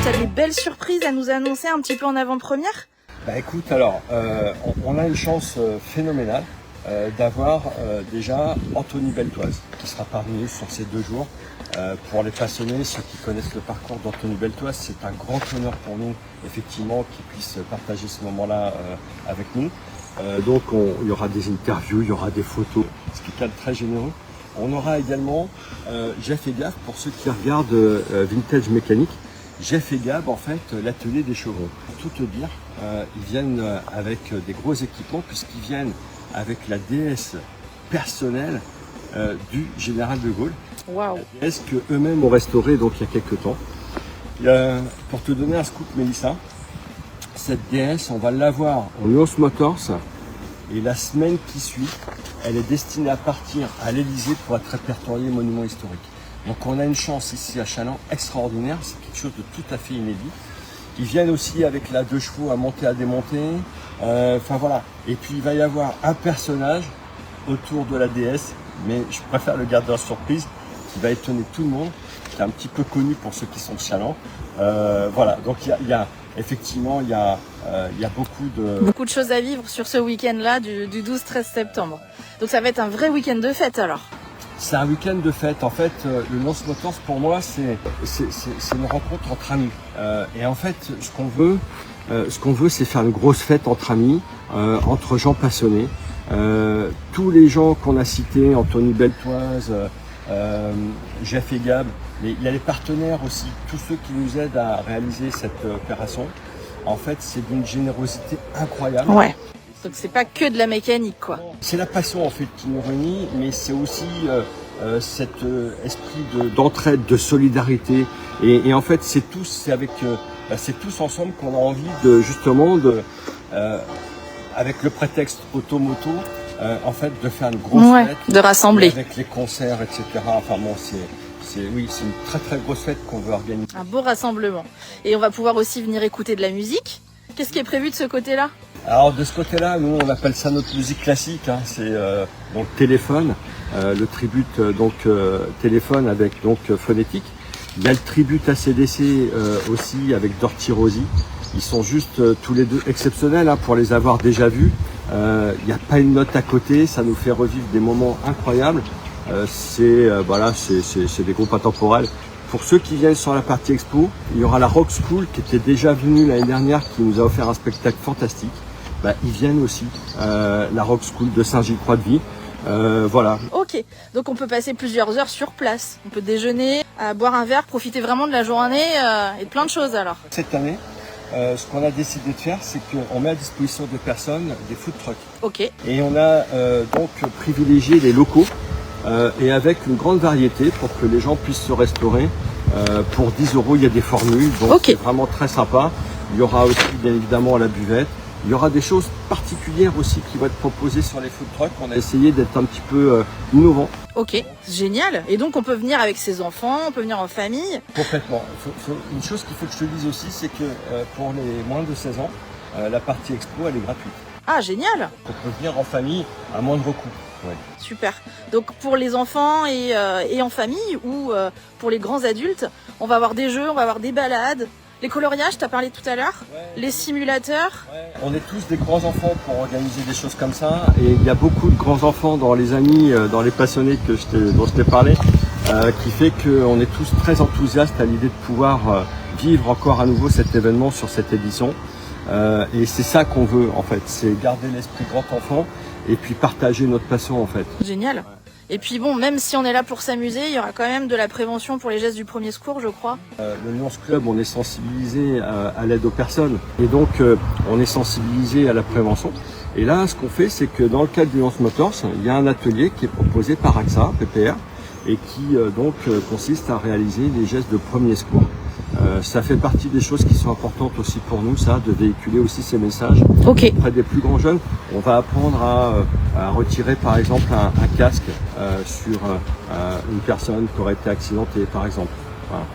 Tu as des belles surprises à nous annoncer un petit peu en avant-première? Bah écoute, alors, on a une chance phénoménale d'avoir déjà Anthony Beltoise qui sera parmi nous sur ces 2 jours. Pour les passionnés, ceux qui connaissent le parcours d'Anthony Beltoise, c'est un grand honneur pour nous, effectivement, qu'il puisse partager ce moment-là avec nous. Donc il y aura des interviews, il y aura des photos, ce qui est quand même très généreux. On aura également Jeff et Gab, pour ceux qui regardent Vintage Mécanique. Jeff et Gab, en fait, l'atelier des chevrons. Pour tout te dire, ils viennent avec des gros équipements puisqu'ils viennent avec la DS personnelle du général de Gaulle. Waouh. La DS qu'eux-mêmes ont restaurée donc il y a quelques temps. Pour te donner un scoop, Mélissa, cette DS, on va l'avoir en Nuance Motors et la semaine qui suit, elle est destinée à partir à l'Elysée pour être répertoriée monument historique. Donc on a une chance ici à Challans extraordinaire, c'est quelque chose de tout à fait inédit. Ils viennent aussi avec la 2 chevaux à monter, à démonter, enfin voilà. Et puis il va y avoir un personnage autour de la DS, mais je préfère le garder en surprise, qui va étonner tout le monde, qui est un petit peu connu pour ceux qui sont de Challans. Voilà, donc effectivement, il y a beaucoup de choses à vivre sur ce week-end-là du 12-13 septembre. Donc ça va être un vrai week-end de fête alors. C'est un week-end de fête. En fait, le Nuance Motors, pour moi, c'est une rencontre entre amis. Et en fait, ce qu'on veut, c'est faire une grosse fête entre amis, entre gens passionnés. Tous les gens qu'on a cités, Anthony Beltoise, Jeff et Gab, mais il y a les partenaires aussi, tous ceux qui nous aident à réaliser cette opération. En fait, c'est d'une générosité incroyable. Ouais. Donc c'est pas que de la mécanique, quoi. C'est la passion en fait qui nous réunit, mais c'est aussi cet esprit d'entraide, de solidarité. Et en fait, c'est tous ensemble qu'on a envie de justement avec le prétexte automoto, en fait, de faire une grosse fête, de rassembler avec les concerts, etc. Enfin bon, c'est une très très grosse fête qu'on veut organiser. Un beau rassemblement. Et on va pouvoir aussi venir écouter de la musique. Qu'est-ce qui est prévu de ce côté-là? Alors de ce côté-là, nous on appelle ça notre musique classique, hein. C'est donc Téléphone, le tribute Téléphone avec donc Phonétique. Il y a le tribute ACDC aussi avec Dorothy Rosie. Ils sont juste tous les deux exceptionnels hein, pour les avoir déjà vus. Il n'y a pas une note à côté, ça nous fait revivre des moments incroyables. C'est des groupes intemporels. Pour ceux qui viennent sur la partie expo, il y aura la Rock School qui était déjà venue l'année dernière, qui nous a offert un spectacle fantastique. Ils viennent aussi, la Rock School de Saint-Gilles-Croix-de-Vie. Voilà. Ok, donc on peut passer plusieurs heures sur place. On peut déjeuner, boire un verre, profiter vraiment de la journée et de plein de choses alors. Cette année, ce qu'on a décidé de faire, c'est qu'on met à disposition des personnes des food trucks. Ok. Et on a donc privilégié les locaux et avec une grande variété pour que les gens puissent se restaurer. Pour 10 €, il y a des formules, donc c'est vraiment très sympa. Il y aura aussi bien évidemment la buvette. Il y aura des choses particulières aussi qui vont être proposées sur les food trucks. On a essayé d'être un petit peu innovant. Ok, génial. Et donc on peut venir avec ses enfants, on peut venir en famille. Complètement. Une chose qu'il faut que je te dise aussi, c'est que pour les moins de 16 ans, la partie expo, elle est gratuite. Ah, génial. On peut venir en famille à moindre coût. Ouais. Super. Donc pour les enfants et en famille ou pour les grands adultes, on va avoir des jeux, on va avoir des balades. Les coloriages, tu as parlé tout à l'heure, les simulateurs. On est tous des grands enfants pour organiser des choses comme ça. Et il y a beaucoup de grands enfants dans les amis, dans les passionnés dont je t'ai parlé, qui fait qu'on est tous très enthousiastes à l'idée de pouvoir vivre encore à nouveau cet événement sur cette édition. Et c'est ça qu'on veut en fait, c'est garder l'esprit grand enfant et puis partager notre passion en fait. Génial. Et puis bon, même si on est là pour s'amuser, il y aura quand même de la prévention pour les gestes du premier secours, je crois. Le Nuance Club, on est sensibilisé à l'aide aux personnes et donc on est sensibilisé à la prévention. Et là, ce qu'on fait, c'est que dans le cadre du Nuance Motors, il y a un atelier qui est proposé par AXA, PPR, et qui consiste à réaliser les gestes de premier secours. Ça fait partie des choses qui sont importantes aussi pour nous, ça, de véhiculer aussi ces messages auprès des plus grands jeunes. On va apprendre à retirer par exemple un casque sur une personne qui aurait été accidentée par exemple. Voilà.